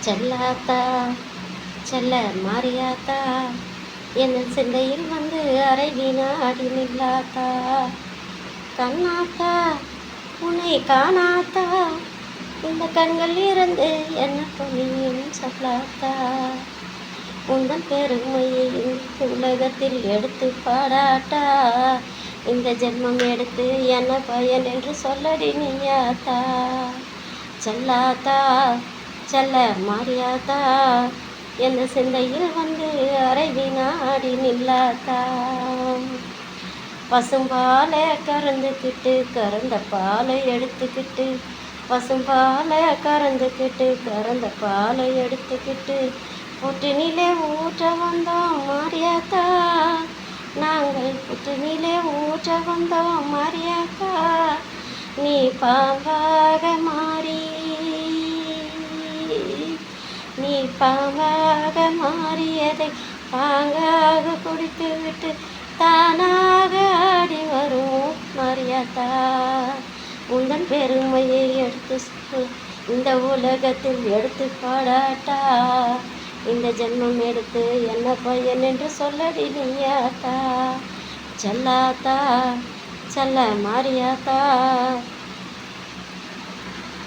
செல்லாத்தா செல்ல மாரியாத்தா என் சிந்தையில் வந்து அரை வீணாடி நில்லாத்தா. கண்ணாத்தா உன்னை காணாத்தா இந்த கண்கள் இருந்து என்ன பொழியும் சொல்லாத்தா. உந்தன் பெருமையை இந்த உலகத்தில் எடுத்து பாடாட்டா. இந்த ஜென்மம் எடுத்து என்ன பயன் என்று சொல்லடி நீயாத்தா. செல்லாத்தா செல்ல மாரியாத்தா என் சிந்தையில் வந்து அரை வினாடி நில்லாத்தா. பசும்பாலை கறந்துக்கிட்டு கறந்த பாலை எடுத்துக்கிட்டு பசும்பாலை கறந்த பாலை எடுத்துக்கிட்டு புற்றினிலே ஊற்ற வந்தோம் மாரியாத்தா. நாங்கள் புற்றினிலே ஊற்ற வந்தோம் மாரியாத்தா. நீ பாம்பாக மாறி நீ பாம்பாக மாறியதை பாங்காக குடித்து விட்டு தானாக ஆடி வரும் மாரியாத்தா. உந்தன் பெருமையை எடுத்து இந்த உலகத்தில் எடுத்து பாடாட்டா. இந்த ஜென்மம் எடுத்து என்ன பையன் என்று சொல்லடி நீயாத்தா. செல்லாத்தா செல்ல மாரியாத்தா.